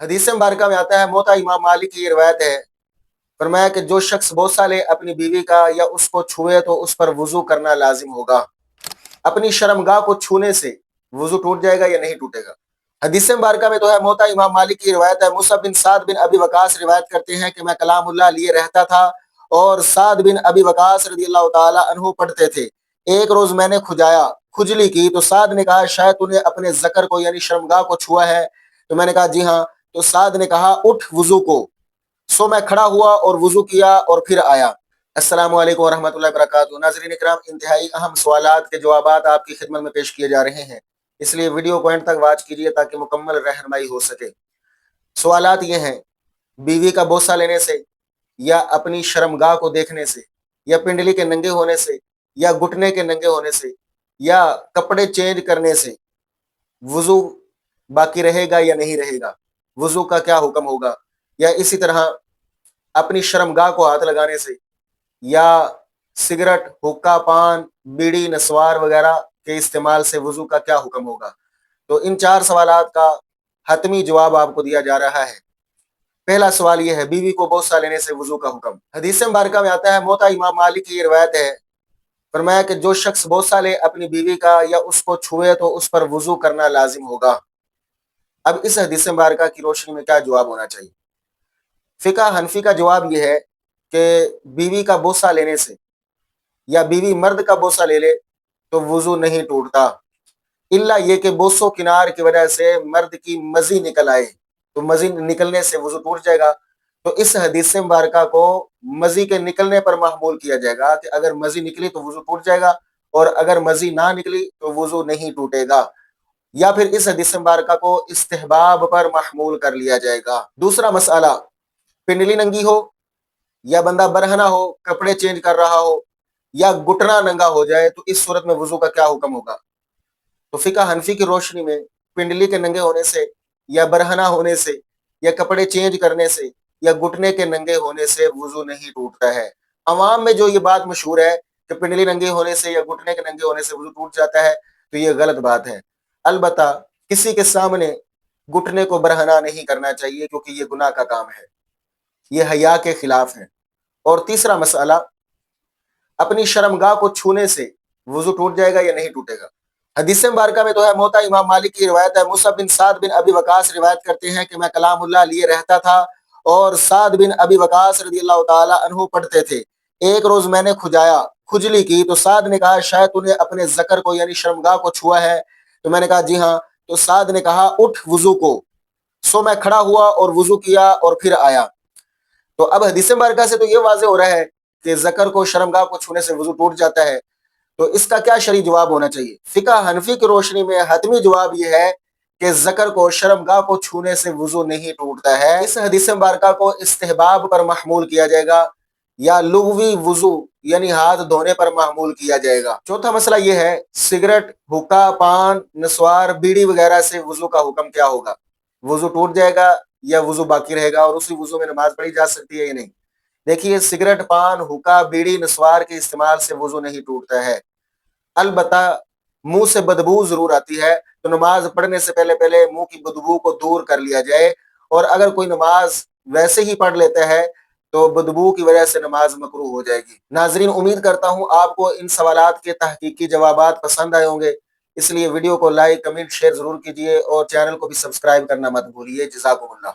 حدیث مبارکہ میں آتا ہے، موتا امام مالک کی یہ روایت ہے، فرمایا کہ جو شخص بوسہ لے اپنی بیوی کا یا اس کو چھوئے تو اس پر وضو کرنا لازم ہوگا۔ اپنی شرمگاہ کو چھونے سے وضو ٹوٹ جائے گا یا نہیں ٹوٹے گا؟ حدیث مبارکہ میں تو ہے، موتا امام مالک کی روایت ہے، مصعب بن سعد بن ابی وقاص روایت کرتے ہیں کہ میں کلام اللہ لیے رہتا تھا اور سعد بن ابی وقاص رضی اللہ تعالی عنہ پڑھتے تھے۔ ایک روز میں نے کھجلی کی تو سعد نے کہا شاید تو نے اپنے ذکر کو یعنی شرمگاہ کو چھوا ہے، تو میں نے کہا جی ہاں، تو سعد نے کہا اٹھ وضو کو۔ سو میں کھڑا ہوا اور وضو کیا اور پھر آیا۔ السلام علیکم ورحمۃ اللہ وبرکاتہ۔ ناظرین اکرام، انتہائی اہم سوالات کے جوابات آپ کی خدمت میں پیش کیے جا رہے ہیں، اس لیے ویڈیو کو اینڈ تک واچ کیجیے تاکہ مکمل رہنمائی ہو سکے۔ سوالات یہ ہیں، بیوی کا بوسہ لینے سے یا اپنی شرمگاہ کو دیکھنے سے یا پنڈلی کے ننگے ہونے سے یا گھٹنے کے ننگے ہونے سے یا کپڑے چینج کرنے سے وضو باقی رہے گا یا نہیں رہے گا؟ وضو کا کیا حکم ہوگا؟ یا اسی طرح اپنی شرمگاہ کو ہاتھ لگانے سے یا سگریٹ، حقہ، پان، بیڑی، نسوار وغیرہ کے استعمال سے وضو کا کیا حکم ہوگا؟ تو ان 4 سوالات کا حتمی جواب آپ کو دیا جا رہا ہے۔ پہلا سوال یہ ہے، بیوی کو بوسہ لینے سے وضو کا حکم۔ حدیث مبارکہ میں آتا ہے، موتا امام مالک کی یہ روایت ہے، فرمایا کہ جو شخص بوسہ لے اپنی بیوی کا یا اس کو چھوئے تو اس پر وضو کرنا لازم ہوگا۔ اب اس حدیث مبارکہ کی روشنی میں کیا جواب ہونا چاہیے؟ فقہ حنفی کا جواب یہ ہے کہ بیوی کا بوسہ لینے سے یا بیوی مرد کا بوسہ لے لے تو وضو نہیں ٹوٹتا، الا یہ کہ بوسو کنار کی وجہ سے مرد کی مزی نکل آئے تو مزی نکلنے سے وضو ٹوٹ جائے گا۔ تو اس حدیث مبارکہ کو مزی کے نکلنے پر محمول کیا جائے گا کہ اگر مزی نکلی تو وضو ٹوٹ جائے گا، اور اگر مزی نہ نکلی تو وضو نہیں ٹوٹے گا، یا پھر اس حدیث مبارکہ کو استحباب پر محمول کر لیا جائے گا۔ دوسرا مسئلہ، پنڈلی ننگی ہو یا بندہ برہنہ ہو، کپڑے چینج کر رہا ہو یا گھٹنا ننگا ہو جائے تو اس صورت میں وضو کا کیا حکم ہوگا؟ تو فقہ حنفی کی روشنی میں پنڈلی کے ننگے ہونے سے یا برہنہ ہونے سے یا کپڑے چینج کرنے سے یا گھٹنے کے ننگے ہونے سے وضو نہیں ٹوٹتا ہے۔ عوام میں جو یہ بات مشہور ہے کہ پنڈلی ننگے ہونے سے یا گھٹنے کے ننگے ہونے سے وضو ٹوٹ جاتا ہے، تو یہ غلط بات ہے۔ البتہ کسی کے سامنے گھٹنے کو برہنہ نہیں کرنا چاہیے کیونکہ یہ گناہ کا کام ہے، یہ حیا کے خلاف ہے۔ اور تیسرا مسئلہ، اپنی شرمگاہ کو چھونے سے وضو ٹوٹ جائے گا یا نہیں ٹوٹے گا؟ حدیث مبارکہ میں تو ہے، موتا امام مالک کی روایت ہے، مصعب بن سعد بن ابی وقاص روایت کرتے ہیں کہ میں کلام اللہ لیے رہتا تھا اور سعد بن ابی وقاص رضی اللہ تعالی عنہ پڑھتے تھے۔ ایک روز میں نے کھجلی کی تو سعد نے کہا شاید تو نے اپنے ذکر کو یعنی شرمگاہ کو چھوا ہے، تو میں نے کہا جی ہاں، تو سعد نے کہا اٹھ وضو کو۔ سو میں کھڑا ہوا اور وضو کیا اور پھر آیا۔ تو اب حدیث مبارکہ سے تو یہ واضح ہو رہا ہے کہ ذکر کو شرمگاہ کو چھونے سے وضو ٹوٹ جاتا ہے، تو اس کا کیا شرعی جواب ہونا چاہیے؟ فقہ حنفی کی روشنی میں حتمی جواب یہ ہے کہ ذکر کو شرمگاہ کو چھونے سے وضو نہیں ٹوٹتا ہے۔ اس حدیث مبارکہ کو استحباب پر محمول کیا جائے گا یا لغوی وضو یعنی ہاتھ دھونے پر محمول کیا جائے گا۔ چوتھا مسئلہ یہ ہے، سگریٹ، حقہ، پان، نسوار، بیڑی وغیرہ سے وضو کا حکم کیا ہوگا؟ وضو ٹوٹ جائے گا یا وضو باقی رہے گا، اور اسی وضو میں نماز پڑھی جا سکتی ہے یا نہیں؟ دیکھیے، سگریٹ، پان، حقہ، بیڑی، نسوار کے استعمال سے وضو نہیں ٹوٹتا ہے، البتہ منہ سے بدبو ضرور آتی ہے، تو نماز پڑھنے سے پہلے منہ کی بدبو کو دور کر لیا جائے، اور اگر کوئی نماز ویسے ہی پڑھ لیتا ہے تو بدبو کی وجہ سے نماز مکروہ ہو جائے گی۔ ناظرین، امید کرتا ہوں آپ کو ان سوالات کے تحقیقی جوابات پسند آئے ہوں گے، اس لیے ویڈیو کو لائک، کمنٹ، شیئر ضرور کیجیے اور چینل کو بھی سبسکرائب کرنا مت بھولیے۔ جزاکم اللہ۔